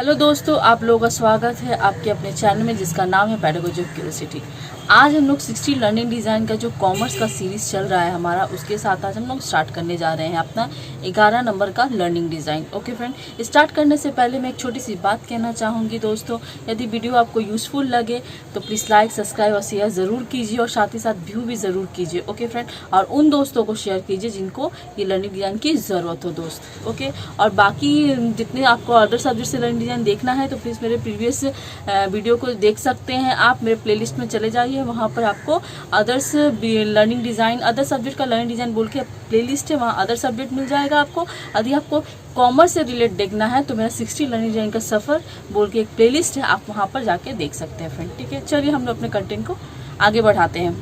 Hello दोस्तों, आप लोगों का स्वागत है आपके अपने चैनल में जिसका नाम है पेडागोजी ऑफ क्यूरियोसिटी। आज हम लोग 60 लर्निंग डिज़ाइन का जो कॉमर्स का सीरीज़ चल रहा है हमारा, उसके साथ आज हम लोग स्टार्ट करने जा रहे हैं अपना 11 नंबर का learning design. Okay friend, start करने से पहले मैं एक छोटी सी बात कहना चाहूँगी दोस्तों, यदि वीडियो आपको यूज़फुल लगे तो प्लीज़ लाइक, सब्सक्राइब और शेयर ज़रूर कीजिए और साथ ही साथ व्यू भी ज़रूर कीजिए। ओके फ्रेंड, और उन दोस्तों को शेयर कीजिए जिनको ये लर्निंग डिज़ाइन की ज़रूरत हो दोस्त। ओके, और बाकी जितने आपको अदर सब्जेक्ट से लर्निंग डिज़ाइन देखना है तो प्लीज़ मेरे प्रीवियस वीडियो को देख सकते हैं आप। मेरे प्लेलिस्ट में चले जाइए, वहाँ पर आपको others learning design, other subject का लर्निंग डिज़ाइन बोल के प्लेलिस्ट है, वहाँ अदर सब्जेक्ट मिल जाएगा आपको। यदि आपको कॉमर्स से रिलेटेड देखना है तो मेरा 60 लर्निंग डिज़ाइन का सफ़र बोल के एक प्लेलिस्ट है, आप वहाँ पर जाके देख सकते हैं फ्रेंड। ठीक है, चलिए हम लोग अपने कंटेंट को आगे बढ़ाते हैं।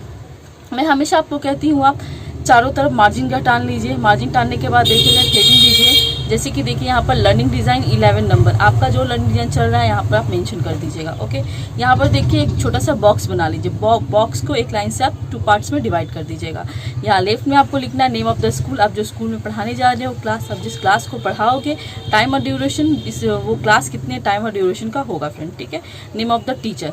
मैं हमेशा आपको कहती हूँ आप चारों तरफ मार्जिन का टान लीजिए। मार्जिन टानने के बाद देखिएगा हेडिंग दीजिए। जैसे कि देखिए यहाँ पर लर्निंग डिज़ाइन 11 नंबर, आपका जो लर्निंग डिज़ाइन चल रहा है यहाँ पर आप मेंशन कर दीजिएगा। ओके, यहाँ पर देखिए एक छोटा सा बॉक्स बना लीजिए। बॉक्स को एक लाइन से आप 2 पार्ट्स में डिवाइड कर दीजिएगा। यहाँ लेफ्ट में आपको लिखना है नेम ऑफ द स्कूल, आप जो स्कूल में पढ़ाने जा रहे हो क्लास, आप जिस क्लास को पढ़ाओगे, टाइम और ड्यूरेशन, वो क्लास कितने टाइम और ड्यूरेशन का होगा फ्रेंड। ठीक है, नेम ऑफ द टीचर,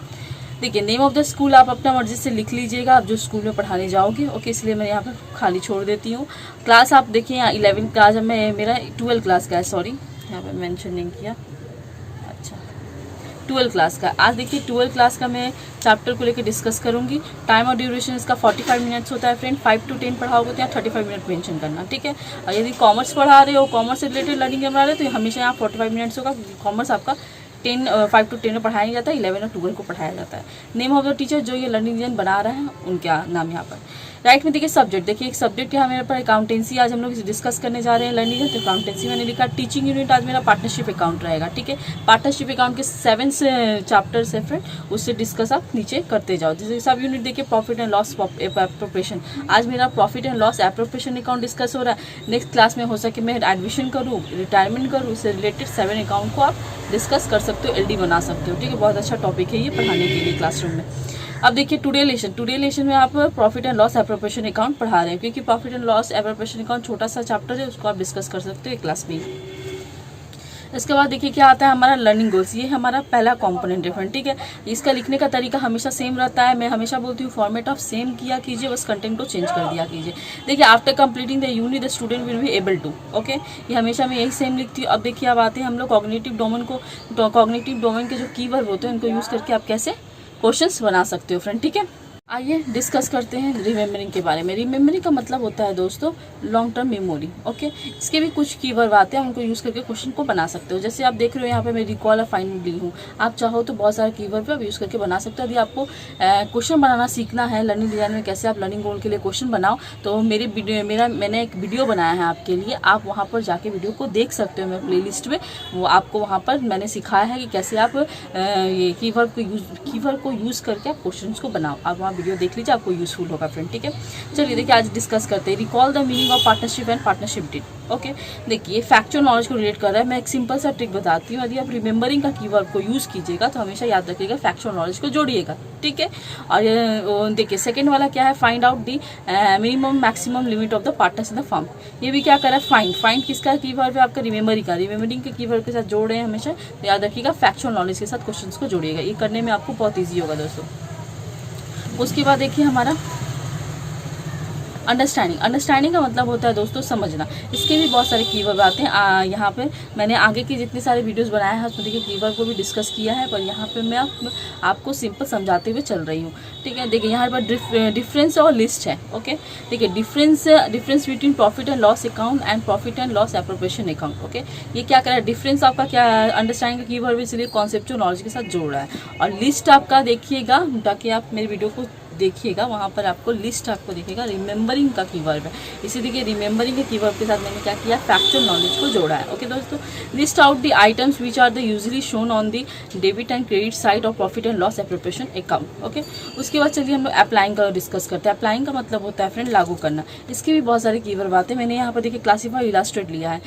देखिए नेम ऑफ द स्कूल आप अपना मर्जी से लिख लीजिएगा, आप जो स्कूल में पढ़ाने जाओगे। ओके, इसलिए मैं यहाँ पर खाली छोड़ देती हूँ। क्लास आप देखिए यहाँ 11 क्लास में, मेरा 12 क्लास का है, सॉरी यहाँ पर मेंशन नहीं किया। अच्छा, 12 क्लास का। आज देखिए 12 क्लास का मैं चैप्टर को लेकर डिस्कस करूँगी। टाइम और ड्यूरेशन इसका 45 मिनट्स होता है फ्रेंड। 5 to 10 पढ़ाओगे तो यहाँ 35 मिनट मेंशन करना। ठीक है, और यदि कॉमर्स पढ़ा रहे हो, कॉमर्स से रिलेटेड लर्निंग पढ़ा रहे हो तो हमेशा यहाँ 45 मिनट्स होगा, क्योंकि कॉमर्स आपका 5 to 10 में पढ़ाया नहीं जाता है, 11 और 12 को पढ़ाया जाता है। नेम ऑफ द टीचर, जो ये लर्निंग डिज़ाइन बना रहे हैं उनका नाम यहाँ पर। राइट में देखिए सब्जेक्ट, देखिए एक सब्जेक्ट यहाँ मेरे पर अकाउंटेंसी, आज हम लोग डिस्कस करने जा रहे हैं लर्निंग डिज़ाइन, तो अकाउंटेंसी मैंने लिखा। टीचिंग यूनिट आज मेरा पार्टनरशिप अकाउंट रहेगा। ठीक है, पार्टनरशिप अकाउंट के 7 चैप्टर्स है फ्रेंड, उससे डिस्कस आप नीचे करते जाओ। जैसे सब यूनिट देखिए प्रॉफिट एंड लॉस एप्रोप्रिएशन, आज मेरा profit and loss appropriation account discuss हो रहा है। नेक्स्ट क्लास में हो सके मैं एडमिशन करूँ, रिटायरमेंट करूँ, उससे रिलेटेड 7 अकाउंट को आप डिस्कस कर सकते हो, एलडी बना सकते हो। ठीक है, बहुत अच्छा टॉपिक है ये पढ़ाने के लिए क्लासरूम में। अब देखिए टुडे लेशन में आप profit and loss appropriation account पढ़ा रहे हैं, क्योंकि profit and loss appropriation account छोटा सा चैप्टर है, उसको आप डिस्कस कर सकते हो एक क्लास में। इसके बाद देखिए क्या आता है हमारा लर्निंग गोल्स, ये हमारा पहला कंपोनेंट है फ्रेंड। ठीक है, इसका लिखने का तरीका हमेशा सेम रहता है। मैं हमेशा बोलती हूँ फॉर्मेट ऑफ सेम किया कीजिए, बस कंटेंट को चेंज कर दिया कीजिए। देखिए after completing the unit the student will be able to, okay, ये हमेशा मैं यही सेम लिखती हूँ। अब देखिए अब आते हैं हम लोग कॉग्निटिव डोमेन को, तो कॉग्निटिव डोमेन के जो कीवर्ड होते हैं उनको यूज़ करके आप कैसे क्वेश्चंस बना सकते हो फ्रेंड। ठीक है, आइए डिस्कस करते हैं रिमेम्बरिंग के बारे में। रिमेम्बरिंग का मतलब होता है दोस्तों लॉन्ग टर्म मेमोरी। ओके, इसके भी कुछ कीवर्ड आते हैं, उनको यूज़ करके क्वेश्चन को बना सकते हो। जैसे आप देख रहे हो यहाँ पे मैं रिकॉल और फाइंड ली हूँ, आप चाहो तो बहुत सारे कीवर्ड पे आप यूज़ करके बना सकते हो। यदि आपको क्वेश्चन बनाना सीखना है लर्निंग डिज़ाइन में, कैसे आप लर्निंग गोल के लिए क्वेश्चन बनाओ, तो मैंने एक वीडियो बनाया है आपके लिए, आप वहाँ पर जाके वीडियो को देख सकते हो। मेरे प्ले लिस्ट में वो आपको वहाँ पर मैंने सिखाया है कि कैसे आप ये कीवर्ड को यूज़ करके आप क्वेश्चन को बनाओ। आप वहाँ वीडियो देख लीजिए, आपको यूजफुल होगा फ्रेंड। ठीक है, चलिए देखिए आज डिस्कस करते हैं recall the meaning of partnership and partnership did. Okay, देखिए फैक्चुअल नॉलेज को रिलेट कर रहा है। मैं एक सिंपल सा ट्रिक बताती हूँ, यदि आप रिमेंबरिंग का कीवर्ड को यूज़ कीजिएगा तो हमेशा याद रखिएगा फैक्चुअल नॉलेज को जोड़िएगा। ठीक है, और देखिए सेकेंड वाला क्या है, find out the minimum maximum limit of the partners in the firm. ये भी क्या कर रहा है, फाइंड किसका कीवर्ड है, आपका रिमेंबरिंग के कीवर्ड के साथ जोड़ रहे हैं हमेशा, तो याद रखिएगा फैक्चुअल नॉलेज के साथ क्वेश्चन को जोड़िएगा। ये करने में आपको बहुत ईजी होगा दोस्तों। उसके बाद देखिए हमारा अंडरस्टैंडिंग का मतलब होता है दोस्तों समझना। इसके भी बहुत सारे कीवर्ड आते हैं। यहाँ पे मैंने आगे की जितने सारे वीडियोस बनाए हैं उसमें देखिए कीवर्ड को भी डिस्कस किया है, पर यहाँ पे मैं आपको सिंपल समझाते हुए चल रही हूँ। ठीक है, देखिए यहाँ पर डिफरेंस और लिस्ट है। ओके, देखिए difference between profit and loss account and profit and loss appropriation account. Okay, ये क्या कर रहा है, डिफरेंस आपका क्या अंडरस्टैंडिंग का कीवर्ड भी इसलिए कॉन्सेप्चुअल नॉलेज के साथ जोड़ रहा है। और लिस्ट आपका देखिएगा, ताकि आप मेरी वीडियो को देखिएगा, वहाँ पर आपको लिस्ट आपको दिखेगा रिमेंबरिंग का कीवर्ड है। इसी देखिए रिमेंबरिंग के कीवर्ड के साथ मैंने क्या किया, फैक्चुअल नॉलेज को जोड़ा है। ओके दोस्तों, list out the items which are the usually shown on the debit and credit side of profit and loss appropriation account. Okay, उसके बाद चलिए हम लोग अप्लाइंग का डिस्कस करते हैं। अप्लाइंग का मतलब होता है फ्रेंड लागू करना। इसके भी बहुत सारे कीवर्ड आते हैं। मैंने यहाँ पर देखिए क्लासीफाई इलास्ट्रेट लिया है,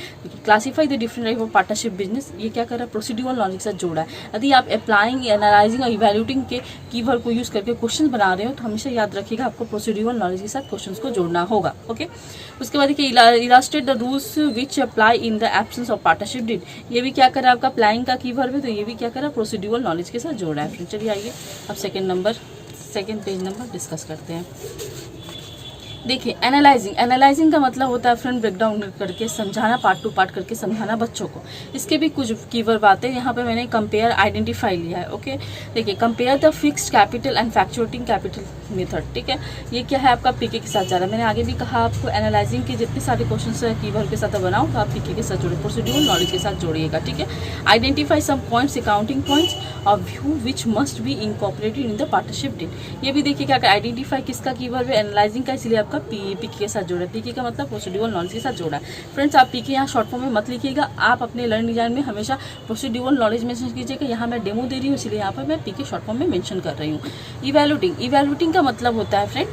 classify the different type of partnership business. ये क्या कर रहा है, प्रोसीड्यूरल नॉलेज के साथ जोड़ा है। यदि आप अप्लाइंग, एनालाइजिंग और इवैल्यूएटिंग के कीवर्ड को यूज़ करके क्वेश्चन बना रहे हो तो हमेशा याद रखिएगा आपको प्रोसीड्यूरल नॉलेज के साथ क्वेश्चंस को जोड़ना होगा। ओके, उसके बाद देखिए illustrate the rules which apply in the absence of partnership deed, ये भी क्या करा आपका अप्लाइंग का कीवर्ड है, तो ये भी क्या करा प्रोसीड्यूरल नॉलेज के साथ जोड़ा है। चलिए आइए अब सेकेंड पेज नंबर डिस्कस करते हैं। देखिए एनालाइजिंग का मतलब होता है फ्रेंड ब्रेकडाउन करके समझाना, पार्ट टू पार्ट करके समझाना बच्चों को। इसके भी कुछ कीवर्ड बातें यहाँ पे मैंने कंपेयर आइडेंटिफाई लिया है। ओके, देखिए compare the fixed capital and fluctuating capital method. ठीक है, ये क्या है आपका पीके के साथ जा रहा है। मैंने आगे भी कहा आपको एनालाइजिंग के जितने सारे क्वेश्चन कीवर्ड के साथ बनाओ तो आप पीके के साथ जोड़िए, प्रोसीड्यूरल नॉलेज के साथ जोड़िएगा। ठीक है, identify some points accounting points of view which must be incorporated in the partnership deed. ये भी देखिए क्या आइडेंटिफाई किसका कीवर्ड है, एनालाइजिंग का, इसलिए आपका पीके के साथ जोड़ा है। पीके का मतलब प्रोसीड्यूरल नॉलेज के साथ जोड़ा है। फ्रेंड्स आप पीके यहाँ शॉर्ट फॉर्म में मत लिखिएगा, आप अपने लर्न डिजाइन में हमेशा प्रोसीड्यूरल नॉलेज मेंशन कीजिएगा। यहाँ मैं डेमो दे रही हूँ इसलिए यहाँ पर मैं पीके शॉर्ट फॉर्म में मेंशन कर रही हूँ। इवैल्यूएटिंग का मतलब होता है फ्रेंड,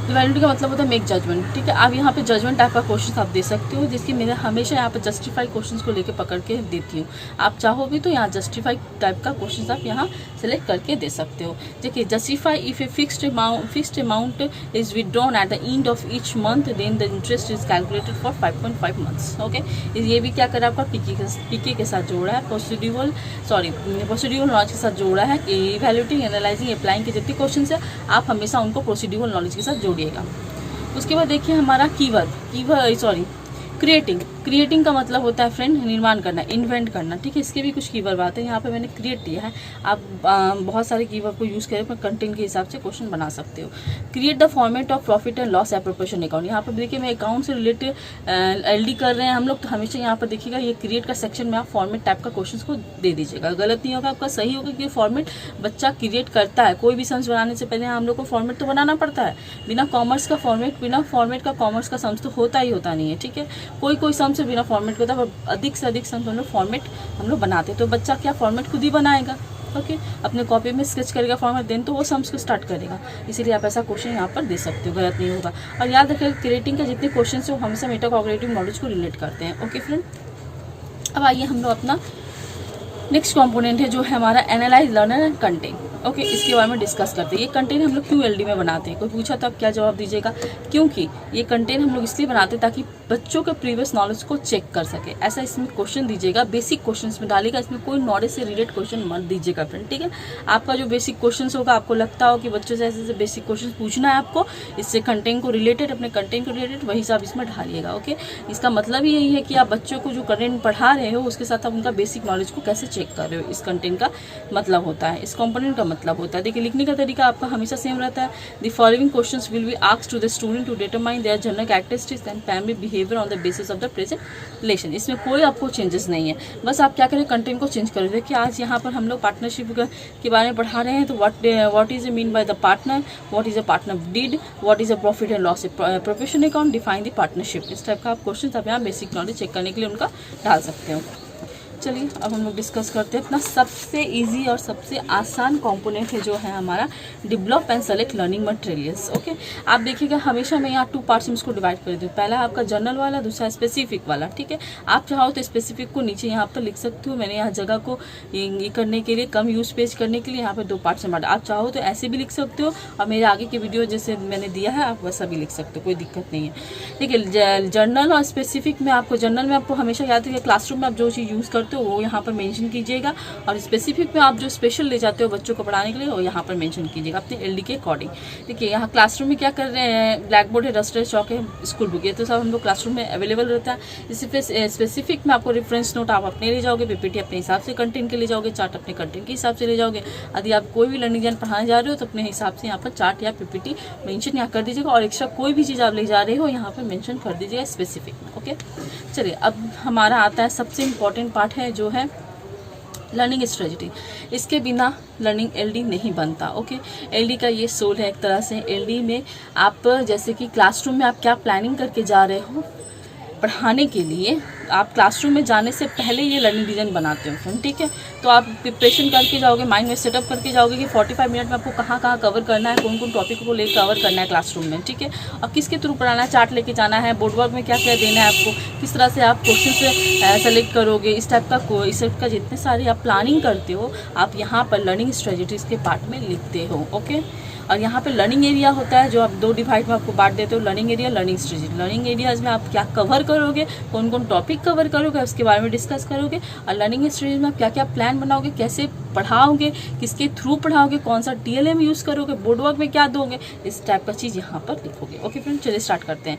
इवैल्यूएटिंग का मतलब होता है मेक जजमेंट। ठीक है, आप यहाँ पे जजमेंट टाइप का क्वेश्चन आप दे सकते हो, जिसकी मैं हमेशा यहाँ पे जस्टिफाई क्वेश्चंस को लेके पकड़ के देती हूँ। आप चाहो भी तो यहाँ जस्टिफाई टाइप का क्वेश्चन आप यहाँ सेलेक्ट करके दे सकते हो। देखिए justify if a fixed amount is withdrawn at the end of each month then the interest is calculated for 5.5 months. Okay, ये भी क्या करा आपका पीके के साथ जोड़ा है, प्रोसीड्यूरल नॉलेज के साथ जोड़ा है। इवैल्यूएटिंग, एनालाइजिंग, अप्लाइंग के जितने क्वेश्चन है आप हमेशा उनको प्रोसीड्यूरल नॉलेज के साथ जोड़िएगा। उसके बाद देखिए हमारा क्रिएटिंग का मतलब होता है फ्रेंड निर्माण करना, इन्वेंट करना। ठीक है, इसके भी कुछ कीवर्ड बात है, यहाँ पे मैंने क्रिएट दिया है। आप बहुत सारे कीवर्ड को यूज़ करें पर कंटेंट के हिसाब से क्वेश्चन बना सकते हो। Create the format of profit and loss appropriation account. यहाँ पर देखिए मैं अकाउंट से रिलेटेड एलडी कर रहे हैं हम लोग, तो हमेशा यहाँ पर देखिएगा ये क्रिएट का सेक्शन में आप फॉर्मेट टाइप का क्वेश्चन को दे दीजिएगा। गलत नहीं होगा आपका, सही होगा कि फॉर्मेट बच्चा क्रिएट करता है। कोई भी सम्स बनाने से पहले हम लोग को फॉर्मेट तो बनाना पड़ता है। बिना फॉर्मेट का कॉमर्स का सम्स तो होता नहीं है। ठीक है, कोई सम्स से बिना फॉर्मेट होता है, अधिक से अधिक सम्स हम लोग फॉर्मेट बनाते हैं। तो बच्चा क्या फॉर्मेट खुद ही बनाएगा। ओके, अपने कॉपी में स्केच करेगा फॉर्मेट, देन तो वो सम्स को स्टार्ट करेगा। इसीलिए आप ऐसा क्वेश्चन यहाँ पर दे सकते हो, गलत नहीं होगा। और याद रखिए क्रिएटिंग के जितने क्वेश्चन है वो हमेशा मेटाकॉग्निटिव नॉलेज को रिलेट करते हैं। ओके फ्रेंड, अब आइए हम लोग अपना नेक्स्ट कंपोनेंट है जो है हमारा analyse, learner and content. Okay, इसके बारे में डिस्कस करते हैं। ये कंटेंट हम लोग क्यों एलडी में बनाते हैं, कोई पूछा तो आप क्या जवाब दीजिएगा। क्योंकि ये कंटेंट हम लोग इसलिए बनाते हैं ताकि बच्चों के प्रीवियस नॉलेज को चेक कर सके। ऐसा इसमें क्वेश्चन दीजिएगा, बेसिक क्वेश्चन में डालेगा, इसमें कोई नॉलेज से रिलेटेड क्वेश्चन मत दीजिएगा फ्रेंड। ठीक है, आपका जो बेसिक क्वेश्चन होगा, आपको लगता हो कि बच्चों से ऐसे बेसिक क्वेश्चन पूछना है आपको, इससे कंटेंट को रिलेटेड, अपने कंटेंट को रिलेटेड वही सब इसमें ढालिएगा। ओके, इसका मतलब ही यही है कि आप बच्चों को जो कंटेंट पढ़ा रहे हो उसके साथ आप उनका बेसिक नॉलेज को कैसे चेक कर रहे हो, इस कंटेंट का मतलब होता है, इस कंपोनेंट का मतलब होता है। देखिए लिखने का तरीका आपका हमेशा सेम रहता है। The following questions will be asked to the student to determine their general characteristics and family behaviour on the basis of the present relation. इसमें कोई आपको चेंजेस नहीं है, बस आप क्या करें कंटेंट को चेंज करें। देखिए आज यहाँ पर हम लोग पार्टनरशिप के बारे में पढ़ा रहे हैं, तो what is mean by the partner, what is a partner deed, what is a profit and loss profession account, define the partnership. इस टाइप का आप क्वेश्चन आप यहाँ बेसिक नॉलेज चेक करने के लिए उनका डाल सकते हो। चलिए अब हम लोग डिस्कस करते हैं अपना सबसे इजी और सबसे आसान कंपोनेंट है जो है हमारा develop and select learning materials. Okay, आप देखिएगा हमेशा मैं यहाँ 2 पार्ट्स में इसको डिवाइड कर दूँ। पहला आपका जनरल वाला, दूसरा स्पेसिफिक वाला। ठीक है, आप चाहो तो स्पेसिफिक को नीचे यहाँ पर लिख सकते हो। मैंने यहाँ जगह को ये करने के लिए, कम यूज पेज करने के लिए यहाँ पर 2 पार्ट्स में बांटा। आप चाहो तो ऐसे भी लिख सकते हो और मेरे आगे की वीडियो जैसे मैंने दिया है आप वैसा भी लिख सकते हो, कोई दिक्कत नहीं है। ठीक है, जनरल और स्पेसिफिक में आपको, जनरल में आपको हमेशा याद रखिए क्लासरूम में आप जो चीज़ यूज़ करते हो वो यहाँ पर मेंशन कीजिएगा, और स्पेसिफिक में आप जो स्पेशल ले जाते हो बच्चों को पढ़ाने के लिए वो यहाँ पर मेंशन कीजिएगा अपने एलडी के अकॉर्डिंग। देखिए यहाँ क्लासरूम में क्या कर रहे हैं, ब्लैक बोर्ड है, रजिस्टर, चौक है, स्कूल बुक, ये तो सब हम लोग क्लासरूम में अवेलेबल रहता है। इसी स्पेसिफिक में आपको रेफरेंस नोट आप अपने ले जाओगे, पीपीटी अपने हिसाब से कंटेंट के ले जाओगे, चार्ट अपने कंटेंट के हिसाब से ले जाओगे। यदि आप कोई भी लर्निंग डिजाइन पढ़ाने जा रहे हो तो अपने हिसाब से यहाँ पर चार्ट या पीपीटी मेंशन यहाँ कर दीजिएगा, और एक्स्ट्रा कोई भी चीज़ आप ले जा रहे हो यहाँ पर मेंशन कर दीजिएगा स्पेसिफिक में। ओके, चलिए अब हमारा आता है सबसे इम्पॉर्टेंट पार्ट है जो है लर्निंग स्ट्रेटजी। इसके बिना लर्निंग एलडी नहीं बनता। ओके, एलडी का ये सोल है एक तरह से। एलडी में आप जैसे कि क्लासरूम में आप क्या प्लानिंग करके जा रहे हो, पढ़ाने के लिए आप क्लासरूम में जाने से पहले ये लर्निंग डिज़ाइन बनाते हो फ्रेंड, ठीक है। तो आप प्रिपरेशन करके जाओगे, माइंड में सेटअप करके जाओगे कि 45 मिनट में आपको कहाँ कहाँ कवर करना है, कौन कौन टॉपिक को लेकर कवर करना है क्लासरूम में, ठीक है। और किसके थ्रू पढ़ाना है, चार्ट लेके जाना है, बोर्ड वर्क में क्या क्या देना है आपको, किस तरह से आप क्वेश्चन से सेलेक्ट करोगे, इस टाइप का जितने सारे आप प्लानिंग करते हो आप यहाँ पर लर्निंग स्ट्रेटजीज के पार्ट में लिखते हो, ओके। और यहाँ पे लर्निंग एरिया होता है जो आप 2 डिवाइड में आपको बांट देते हो, learning area, learning strategy. Learning areas में आप क्या कवर करोगे, कौन कौन टॉपिक कवर करोगे, उसके बारे में डिस्कस करोगे। और लर्निंग स्ट्रेटजी में आप क्या क्या प्लान बनाओगे, कैसे पढ़ाओगे, किसके थ्रू पढ़ाओगे, कौन सा TLM यूज़ करोगे, बोर्ड वर्क में क्या दोगे, इस टाइप का चीज़ यहाँ पर लिखोगे, ओके फ्रेंड। चलिए स्टार्ट करते हैं।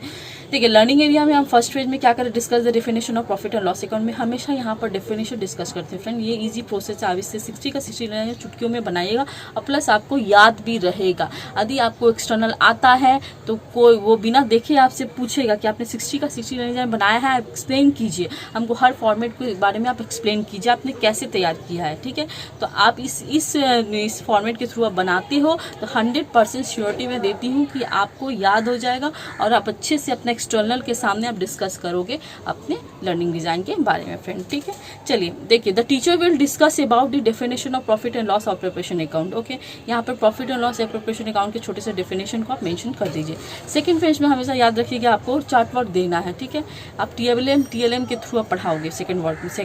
देखिए लर्निंग एरिया में हम फर्स्ट पेज में क्या करें, discuss the definition of profit and loss account में हमेशा यहाँ पर डेफिनेशन डिस्कस करते हैं फ्रेंड। ये इजी प्रोसेस है, अब इससे 60 का 60 चुटकियों में बनाइएगा और प्लस आपको याद भी रहेगा। यदि आपको एक्सटर्नल आता है तो कोई वो बिना देखे आपसे पूछेगा कि आपने 60 का 60 डिज़ाइन बनाया है, आप एक्सप्लेन कीजिए हमको, हर फॉर्मेट के बारे में आप एक्सप्लेन कीजिए आपने कैसे तैयार किया है, ठीक है। तो आप इस फॉर्मेट के थ्रू आप बनाते हो तो 100% श्योरिटी में देती हूँ कि आपको याद हो जाएगा और आप अच्छे से अपने एक्सटर्नल के सामने आप डिस्कस करोगे अपने लर्निंग डिज़ाइन के बारे में फ्रेंड, ठीक है। चलिए देखिए, the teacher will discuss about the definition of profit and loss operation account, okay. यहाँ पर profit and loss operation account के छोटे से डेफिनेशन को आप मेंशन कर दीजिए। सेकंड फेज में हमेशा याद रखिएगा आपको चार्ट वर्क देना है, ठीक है। आप TLM के थ्रू आप पढ़ाओगे सेकंड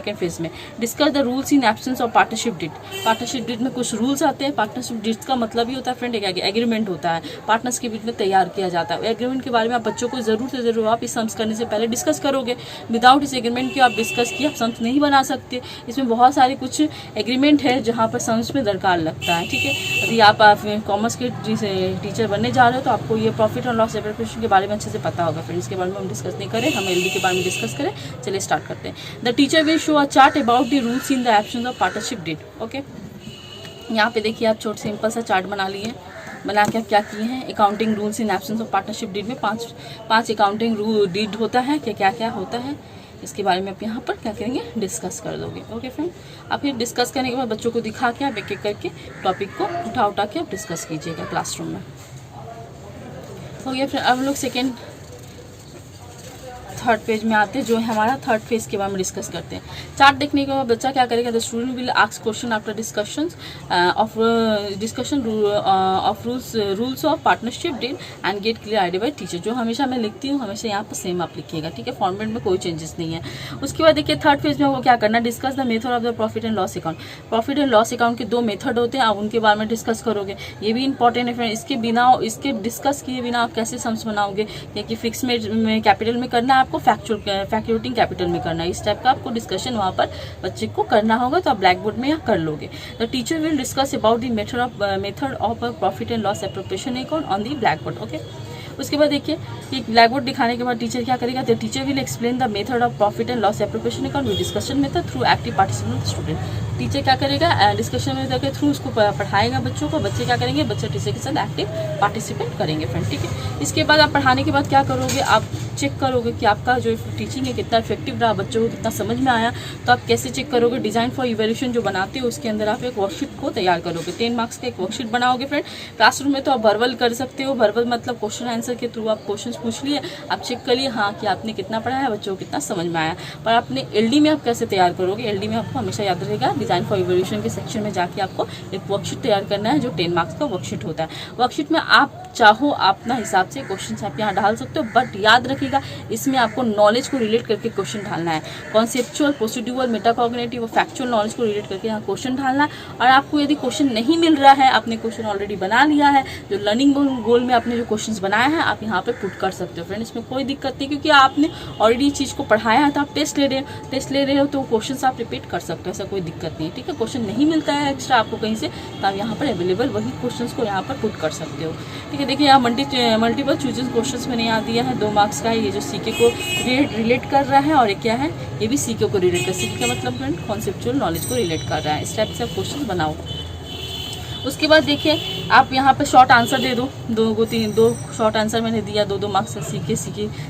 फेज में। Discuss the rules in absence of partnership did. Partnership did में कुछ रूल्स आते हैं। पार्टनरशिप डिड का मतलब ही होता है फ्रेंड एक एग्रीमेंट होता है, पार्टनर्स के बीच में तैयार किया जाता है। एग्रीमेंट के बारे में आप बच्चों को जरूर से जरूर आप इस सम्स करने से पहले डिस्कस करोगे। विदाउट इस एग्रीमेंट के आप डिस्कस किए आप सम्स नहीं बना सकते। इसमें बहुत सारे कुछ एग्रीमेंट है जहाँ पर सम्स में दरकार लगता है, ठीक है। यदि आप कॉमर्स के टीचर बनने जा रहे हो तो आपको ये प्रॉफिट और लॉस ऑपरेशन के बारे में अच्छे से पता होगा फ्रेंड। इसके बारे में हम डिस्कस नहीं करें, हम LD के बारे में डिस्कस करें। चलिए स्टार्ट करते हैं। The teacher will show a chart about the rules in the absence of partnership did, okay. यहाँ पे देखिए आप छोटा सिंपल सा चार्ट बना लिए, बना के आप क्या किए हैं, accounting rules in absence of partnership deed में पांच अकाउंटिंग डीड होता है कि क्या क्या होता है, इसके बारे में आप यहाँ पर क्या करेंगे डिस्कस कर दोगे, ओके फ्रेंड। आप फिर डिस्कस करने के बाद बच्चों को दिखा के आप एक एक करके टॉपिक को उठा के आप डिस्कस कीजिएगा क्लासरूम में, हो गया। फिर अब हम लोग थर्ड पेज में आते हैं, जो है हमारा थर्ड फेज के बारे में डिस्कस करते हैं। चार्ट देखने के बाद बच्चा क्या करेगा, the student will ask question after discussion of rules of partnership deal and get clear idea by teacher. जो हमेशा मैं लिखती हूँ हमेशा यहाँ पर सेम आप लिखिएगा, ठीक है। फॉर्मेट में कोई चेंजेस नहीं है। उसके बाद देखिए थर्ड फेज में वो क्या करना, discuss the method of the profit and loss account. Profit and loss account के 2 मेथड होते हैं, आप उनके बारे में डिस्कस करोगे। ये भी इंपॉर्टेंट है फ्रेंड। इसके डिस्कस किए बिना आप कैसे सम्स बनाओगे, कि फिक्स में कैपिटल में करना है आपको, फैक्टोरिंग कैपिटल में करना है, इस टाइप का आपको डिस्कशन वहाँ पर बच्चे को करना होगा, तो आप ब्लैक बोर्ड में कर लोगे। The teacher will discuss about the method of profit and loss appropriation account on the black board, okay. उसके बाद देखिए कि ब्लैक बोर्ड दिखाने के बाद टीचर क्या करेगा, the teacher will explain the method of profit and loss appropriation account with discussion method through active participation of student. Teacher क्या करेगा, डिस्कशन मेथड के थ्रू उसको पढ़ाएगा बच्चों को। बच्चे क्या करेंगे, बच्चे टीचर के साथ एक्टिव पार्टिसिपेट करेंगे फ्रेंड, ठीक है। इसके बाद आप पढ़ाने के बाद क्या करोगे, आप चेक करोगे कि आपका जो टीचिंग है कितना इफेक्टिव रहा, बच्चों को कितना समझ में आया। तो आप कैसे चेक करोगे, डिज़ाइन फॉर इवैल्यूएशन जो बनाते हो उसके अंदर आप एक वर्कशीट को तैयार करोगे। 10 मार्क्स का एक वर्कशीट बनाओगे फ्रेंड। क्लासरूम में तो आप वर्बल कर सकते हो, वर्बल मतलब क्वेश्चन आंसर के थ्रू आप क्वेश्चन पूछ लिए, आप चेक कर लिए हाँ कि आपने कितना पढ़ा है, बच्चों को कितना समझ में आया। पर अपने LD में आप कैसे तैयार करोगे, LD में आपको हमेशा याद रहेगा डिज़ाइन फॉर इवैल्यूएशन के सेक्शन में जाके आपको एक वर्कशीट तैयार करना है जो 10 मार्क्स का वर्कशीट होता है। वर्कशीट में आप चाहो अपना हिसाब से क्वेश्चन आप यहाँ डाल सकते हो, बट याद रखिएगा इसमें आपको नॉलेज को रिलेट करके क्वेश्चन डालना है। कॉन्सेप्चुअल, प्रोसीड्यूरल, मेटाकॉग्निटिव और फैक्चुअल नॉलेज को रिलेट करके यहाँ क्वेश्चन डालना है। और आपको यदि क्वेश्चन नहीं मिल रहा है, आपने क्वेश्चन ऑलरेडी बना लिया है, जो लर्निंग गोल में आपने जो क्वेश्चन बनाया है आप यहाँ पे पुट कर सकते हो फ्रेंड। इसमें कोई दिक्कत नहीं, क्योंकि आपने ऑलरेडी चीज़ को पढ़ाया है, तो आप टेस्ट ले रहे हो तो क्वेश्चन आप रिपीट कर सकते हो, ऐसा कोई दिक्कत नहीं है, ठीक है। क्वेश्चन नहीं मिलता है एक्स्ट्रा आपको कहीं से, तो आप यहाँ पर अवेलेबल वही क्वेश्चन को यहाँ पर पुट कर सकते हो, ठीक है। देखिए यहाँ मल्टीपल चूजेस क्वेश्चन मैंने यहाँ दिया है, 2 मार्क्स का है। ये जो सीके को रिलेट कर रहा है और ये क्या है, ये भी सीके को रिलेट कर, सीके का मतलब फ्रेंड कॉन्सेप्चुअल नॉलेज को रिलेट कर रहा है। इस टाइप से आप क्वेश्चन बनाओ। उसके बाद देखिए आप यहाँ पे शॉर्ट आंसर दे दो, दो शॉर्ट आंसर मैंने दिया, 2 मार्क्स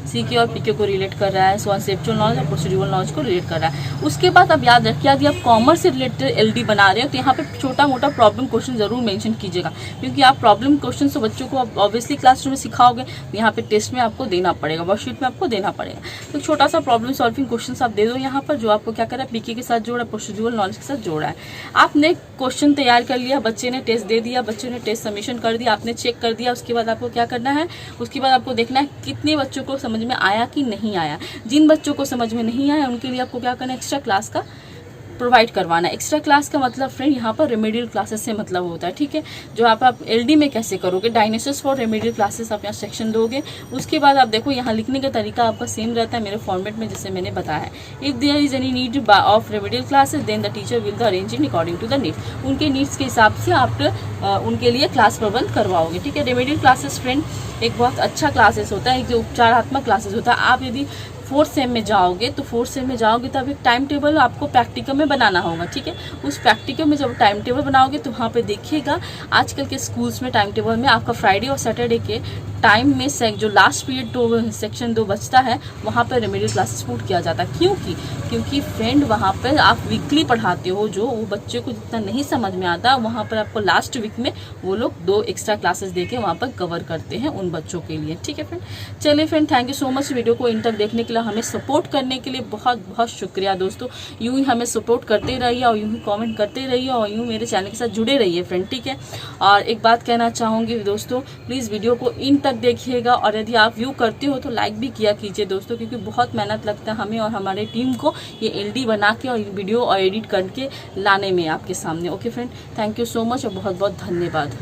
सीके और पीके को रिलेट कर रहा है, कॉन्सेप्चुअल नॉलेज और प्रोसीड्यूरल नॉलेज को रिलेट कर रहा है। उसके बाद अब याद रखिए यदि आप कॉमर्स से रिलेटेड एलडी बना रहे हो तो यहाँ पे छोटा मोटा प्रॉब्लम क्वेश्चन जरूर मेंशन कीजिएगा, क्योंकि आप प्रॉब्लम क्वेश्चन तो बच्चों को ऑब्वियसली क्लासरूम में सिखाओगे, यहाँ पे टेस्ट में आपको देना पड़ेगा, वर्कशीट में आपको देना पड़ेगा। तो छोटा सा प्रॉब्लम सॉल्विंग क्वेश्चन आप दे दो यहाँ पर, जो आपको क्या कर रहा है पीके के साथ जोड़ा है, प्रोसीड्यूरल नॉलेज के साथ जोड़ा है। आपने क्वेश्चन तैयार कर लिया, बच्चे ने टेस्ट दे दिया, बच्चे ने टेस्ट सबमिशन कर दिया, आपने चेक कर दिया। उसके बाद आपको क्या करना है, उसके बाद आपको देखना है कितने बच्चों को समझ में आया कि नहीं आया। जिन बच्चों को समझ में नहीं आया उनके लिए आपको क्या करना है, एक्स्ट्रा क्लास का प्रोवाइड करवाना है। एक्स्ट्रा क्लास का मतलब फ्रेंड यहाँ पर रेमेडियल क्लासेस से मतलब होता है, ठीक है। जो आप एलडी में कैसे करोगे, डायनेसिस फॉर रेमेडियल क्लासेस आप यहाँ सेक्शन दोगे। उसके बाद आप देखो यहाँ लिखने का तरीका आपका सेम रहता है मेरे फॉर्मेट में जैसे मैंने बताया है। If there is any need of remedial classes then the teacher will the arrange in according to the need. उनके नीड्स के हिसाब से आप उनके लिए क्लास प्रबंध करवाओगे, ठीक है। रेमेडियल क्लासेस फ्रेंड एक बहुत अच्छा क्लासेस होता है, एक जो उपचारात्मक क्लासेस होता है। आप यदि 4th सेम में जाओगे तो 4th सेम में जाओगे तो अब एक टाइम टेबल आपको प्रैक्टिकल में बनाना होगा, ठीक है। उस प्रैक्टिकल में जब टाइम टेबल बनाओगे तो वहाँ पे देखिएगा आजकल के स्कूल्स में टाइम टेबल में आपका फ्राइडे और सैटरडे के टाइम में जो लास्ट पीरियड सेक्शन 2 बचता है वहाँ पर रेमेडियल क्लासेस पुट किया जाता है। क्योंकि फ्रेंड वहाँ पर आप वीकली पढ़ाते हो, जो वो बच्चे को जितना नहीं समझ में आता वहाँ पर आपको लास्ट वीक में वो लोग 2 एक्स्ट्रा क्लासेस देके वहाँ पर कवर करते हैं उन बच्चों के लिए, ठीक है फ्रेंड। चलिए friend, thank you so much video को इन तक देखने के लिए, हमें सपोर्ट करने के लिए बहुत बहुत शुक्रिया दोस्तों। यूं ही हमें सपोर्ट करते रहिए और यूं ही कमेंट करते रहिए और यूं मेरे चैनल के साथ जुड़े रहिए फ्रेंड, ठीक है। और एक बात कहना चाहूँगी दोस्तों, प्लीज़ वीडियो को इन तक देखिएगा और यदि आप व्यू करते हो तो लाइक भी किया कीजिए दोस्तों, क्योंकि बहुत मेहनत लगता है हमें और हमारे टीम को ये एलडी बना के और वीडियो और एडिट करके लाने में आपके सामने। Okay friend, thank you so much और बहुत बहुत धन्यवाद।